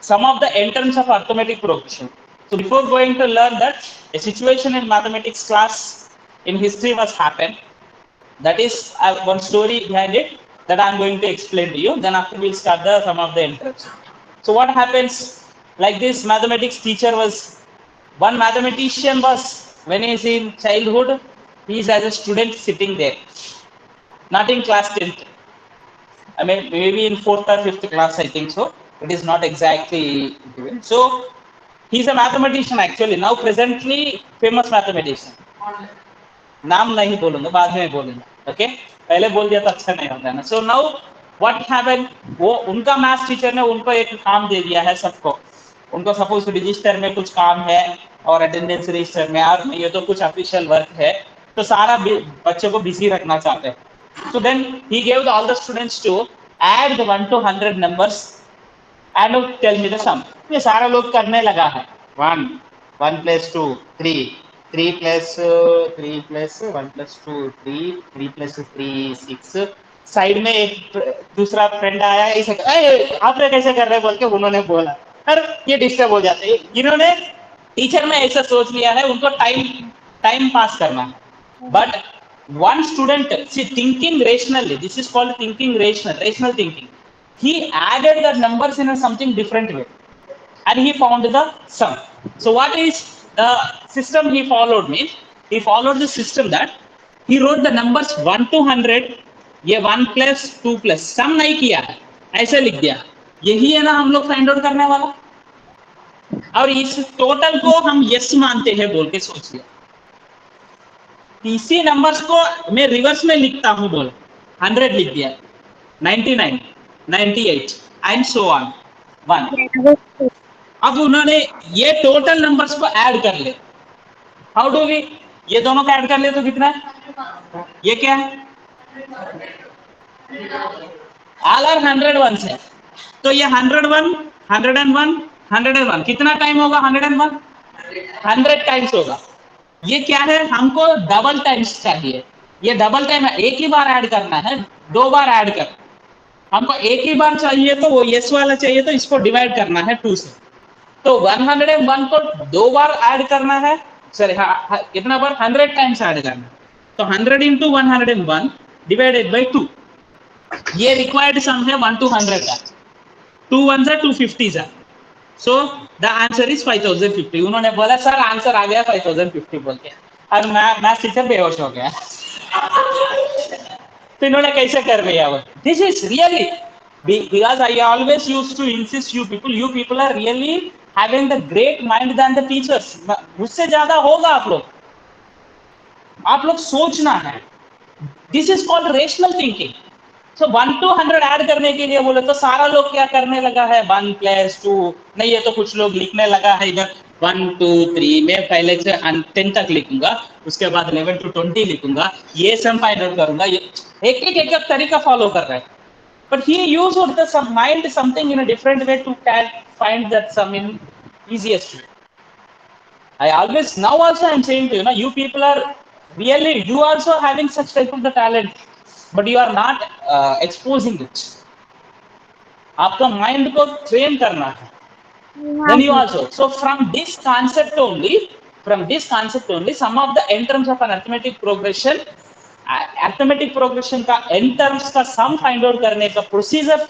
some of the end terms of arithmetic progression. So before going to learn that, a situation in mathematics class in history was happened. That is one story behind it that I'm going to explain to you. Then after we'll start the some of the end terms. So what happens? Like this, mathematics teacher was one mathematician was when he's in childhood, he's as a student sitting there, not in class 10th. I mean, maybe in fourth or fifth class, I think so. It is not exactly given. So he's a mathematician actually. Now presently famous mathematician. नाम नहीं बोलूंगा, बाद में बोलूंगा. Okay, पहले बोल दिया तो अच्छा नहीं होता है ना. सो नाउ व्हाट हैपेंड, वो उनका मैथ्स टीचर ने उनको एक काम दे दिया है सबको. उनको सपोज रजिस्टर में कुछ काम है और अटेंडेंस रजिस्टर में, और ये तो कुछ ऑफिशियल वर्क है, तो सारा बच्चों को बिजी रखना चाहते हैं. So then he gave all the students to add the 1 to 100 numbers and tell me the sum. ये सारा लोग करने लगा है. 1 plus 2 3 3 plus 3 plus 1 plus 2 3 3 plus 3 6. Side में एक दूसरा फ्रेंड आया, इसे आप कैसे कर रहे बोल के उन्होंने बोला, और ये डिस्टर्ब हो जाते हैं. इन्होंने टीचर में ऐसा सोच लिया है उनको टाइम पास करना है. But one student, see, thinking rationally, this is called thinking rational thinking. He added the numbers in a something different way and he found the sum. So what is the system he followed? Means he followed the system that he wrote the numbers 1 to 100. ये 1 plus 2 plus सम नहीं किया है, ऐसे लिख दिया. यही है ना हम लोग फाइंड आउट करने वाला, और इस टोटल को हम यस मानते हैं बोल के सोच लिया. इसी नंबर्स को मैं रिवर्स में लिखता हूं बोल, 100 लिख दिया, 99 98 एंड सो ऑन 1. अब उन्होंने ये टोटल नंबर्स को ऐड कर ले. हाउ डू वी, ये दोनों को ऐड कर ले तो कितना है, ये क्या है, ऑल आर 101 है. तो ये 101 101 101 कितना टाइम होगा, 101 100 टाइम्स होगा. ये क्या है, हमको डबल टाइम्स चाहिए. ये डबल टाइम है, एक ही बार ऐड करना है, 2 बार ऐड कर. हमको एक ही बार चाहिए तो वो यस वाला चाहिए, तो इसको डिवाइड करना है 2 से. तो 101 को 2 बार ऐड करना है, सॉरी कितना बार, 100 टाइम्स ऐड करना है. तो 100 into 101 डिवाइडेड बाय 2. ये रिक्वायर्ड सम है 1 to 100 का. 2 1 से 250 है. So the answer is 5050. उन्होंने बोला सर आंसर आ गया 5050 बोल के, और मैं टीचर बेहोश हो गया. तो इन्होंने कैसे कर लिया वो. This is really, because I always used to insist you people are really having the great mind than the teachers. मुझसे ज्यादा होगा आप लोग सोचना है. This is called rational thinking. So 1 to 100 add करने के लिए बोले तो सारा लोग क्या करने लगा है, 1 plus 2 नहीं, ये तो कुछ लोग लिखने लगा है इधर 1 2 3. मैं पहले से 10 तक लिखूंगा, उसके बाद 11 to 20 लिखूंगा, ये सम फाइंड आउट करूंगा. ये एक तरीका फॉलो कर रहा है. But he used the some mind something in a different way to find that sum in easiest way. I always, now also I'm saying to you, you people are really, you also having such type of the talent, but you are not exposing it. आपका mind को train करना है. Then you also, so from this concept only, some of the end terms of an arithmetic progression का N terms का sum find out करने का procedure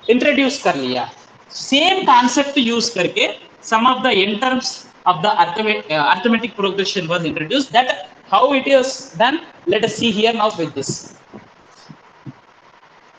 introduce कर लिया. सेम कॉन्सेप्ट यूज करके sum of the n terms of the arithmetic progression was introduced. That how it is done, let us see here now with this.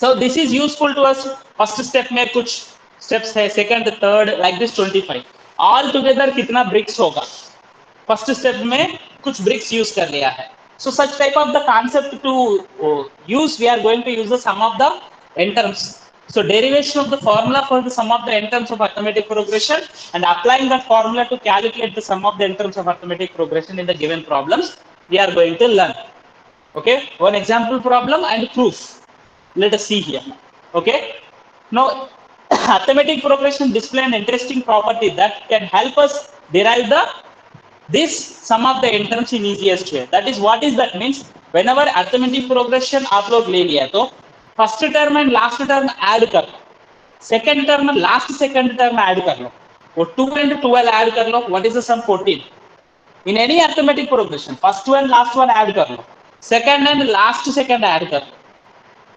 So this is useful to us. First step में कुछ steps है, second third like this 25. All together कितना bricks होगा, first step में कुछ BRICS use कर लिया है. So such type of the concept to use, we are going to use the sum of the n terms. So derivation of the formula for the sum of the n terms of arithmetic progression and applying that formula to calculate the sum of the n terms of arithmetic progression in the given problems, we are going to learn. Okay, one example problem and proof. Let us see here. Okay, now arithmetic progression display an interesting property that can help us derive the this sum of the n terms in easiest way. That is, what is that means, whenever arithmetic progression आप लोग ले लिया तो first term and last term add कर. Second term last second term add कर लो, वो 2 and 12 add कर लो, what is the sum 14. In any arithmetic progression first one last one add कर लो, second and last second add कर लो,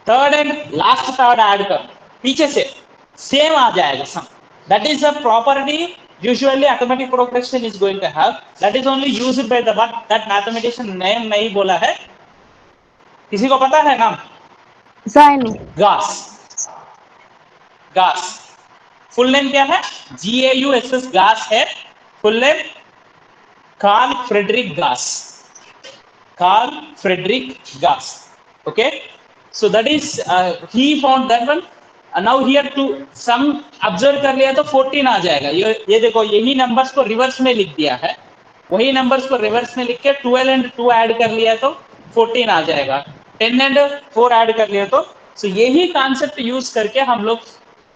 third and last third add कर लो, पीछे से सेम आ जाएगा sum. That is the property usually arithmetic progression is going to have. That is only used by the what that mathematician name नहीं बोला है, किसी को पता है नाम? Gauss. Gauss फुल नेम क्या है? GAUSS Gauss है फुल नेम. कार्ल फ्रेडरिक गास. Carl Friedrich Gauss. Okay, so that is he found that one. Now here to sum observe कर लिया तो 14 आ जाएगा. ये देखो यही नंबर्स को रिवर्स में लिख दिया है, वही नंबर्स को रिवर्स में लिख के 12 and 2 ऐड कर लिया तो 14 आ जाएगा, 10 and 4 ऐड कर लिया तो. सो यही कॉन्सेप्ट यूज करके हम लोग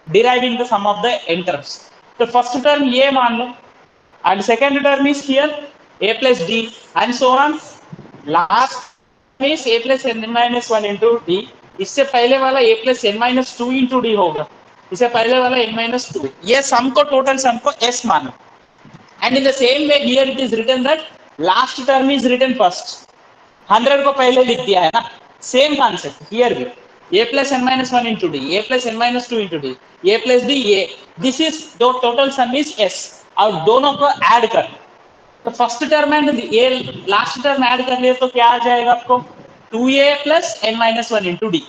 deriving the sum of the n terms. तो फर्स्ट टर्म ये मान लो and second term is here a plus d and so on. Last is a plus n minus 1 into d. इससे पहले वाला a plus n minus 2 into d होगा, इससे पहले वाला n minus 2. ये सम को टोटल सम को s मानो. And in the same way here it is written that last term is written first. 100 को पहले लिख दिया है ना. Same concept here भी a plus n minus 1 into d, a plus n minus 2 into d, a plus d, a. This is the total sum is s. और दोनों को ऐड कर तो फर्स्ट टर्म एंड ये लास्ट टर्म ऐड कर लिए तो क्या आ जाएगा आपको? 2a plus n minus 1 into d.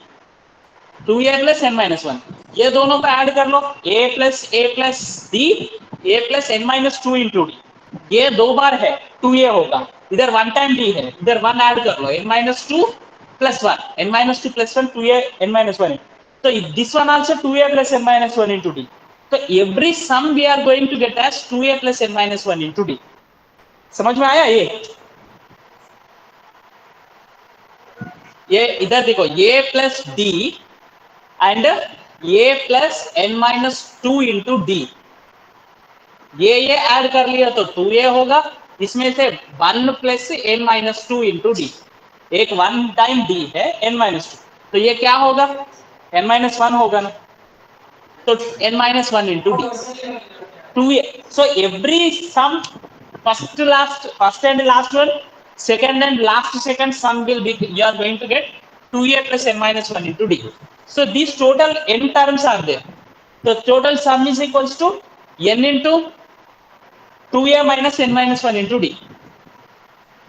2a plus n minus 1 ये दोनों को ऐड कर लो, a plus d, a plus n minus 2 into d. ये दो बार है 2a होगा, इधर वन टाइम d है, इधर वन ऐड कर लो, n minus 2 plus 1, n minus 2 plus 1, 2a n minus 1. So this one also 2a plus n minus 1 into d. तो every sum we are going to get as 2a plus n minus 1 into d. समझ में आया? ये इधर देखो a plus d and a plus n minus 2 into d. ये add कर लिया तो 2a होगा, इसमें से 1 plus n minus 2 into d. एक वन टाइम d है n minus 2, तो ये क्या होगा? n minus 1 होगा ना, तो n minus 1 into d. 2a. So every sum first and last one, second and last second sum will be, you are going to get 2a plus n minus 1 into d. So these total n terms are there. So total sum is equals to n into 2a minus n minus 1 into d.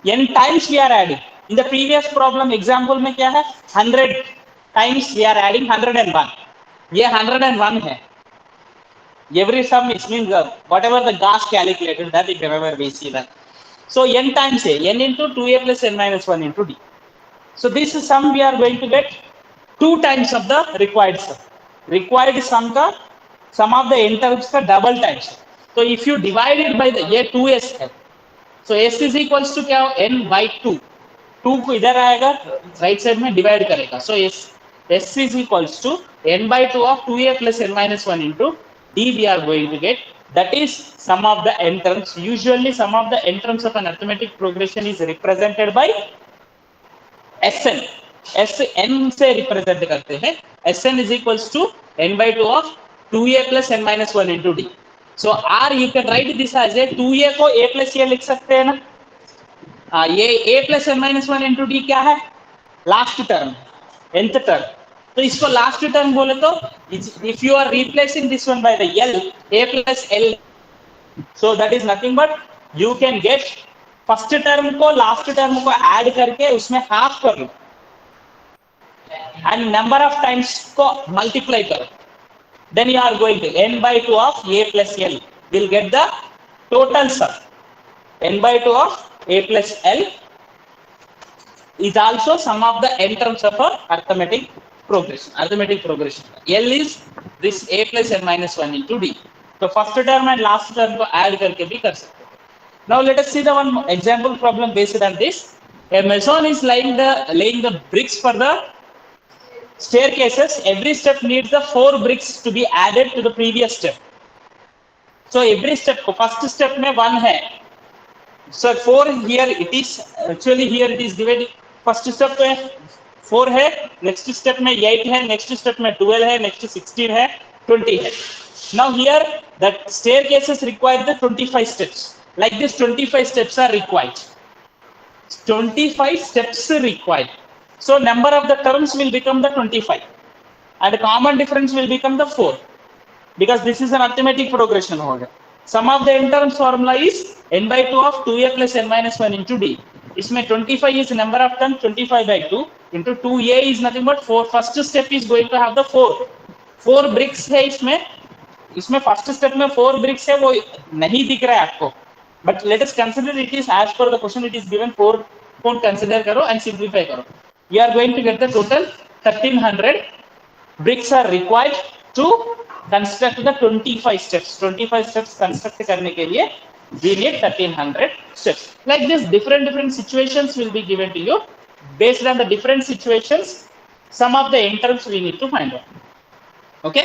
n times we are adding. In the previous problem example में क्या है? 100 times we are adding 101. ये 101 है. Every sum is means whatever the Gauss calculated, that if remember we see that. So n times a, n into 2a plus n minus 1 into d. So this sum we are going to get 2 times of the required sum. Required sum का sum of the n terms का double times. So if you divide it by the ये 2s है, so s is equals to क्या हो? n by 2. 2 को इधर आएगा, right side में डिवाइड करेगा. So s is equals to n by 2 of 2a plus n minus 1 into d we are going to get. That is sum of the n terms. Usually sum of the n terms of an arithmetic progression is represented by Sn. Sn से represent करते हैं. Sn is equals to n by 2 of 2a plus n minus 1 into d. So r you can write this as a 2a को a plus a लिख सकते हैं ना. ये a plus n minus 1 into d क्या है? Last term, nth term. तो इसको लास्ट टर्म बोले तो if you are replacing this one by the l, a plus l, so that is nothing but you can get first term को last term को add करके उसमें half कर लो and number of times को multiply करो, then you are going to n by 2 of a plus l will get the total sum. n by 2 of a plus l is also sum of the n terms of a arithmetic progression. L is this a plus n minus 1 into d. तो first term and last term को add करके भी कर सकते हैं. Now let us see the one example problem based on this. A mason is laying the bricks for the staircases. Every step needs the 4 bricks to be added to the previous step. So every step को first step में 1 है. So 4 here it is actually here it is divided. First step में 4 है, next step में 8 है, next step में 12 है, next 16 है, 20 head. Now here that staircases require the 25 steps. Like this 25 steps are required. 25 steps required. So number of the terms will become the 25 and the common difference will become the 4 because this is an arithmetic progression. Sum of the n terms formula is n by 2 of 2a plus n minus 1 into d. इसमें 25 is number of terms, 25 by 2 into 2a is nothing but 4. First step is going to have the 4 bricks है इसमें first step में 4 BRICS है वो नहीं दिख रहा है आपको but let us consider it is as per the question it is given 4 consider करो एंड सिंप्लीफाई करो you are going to get the total 1300 bricks are required to construct the 25 steps construct करने के लिए we need 1300 steps. Like this different situations will be given to you. Based on the different situations, some of the n terms we need to find out. Okay.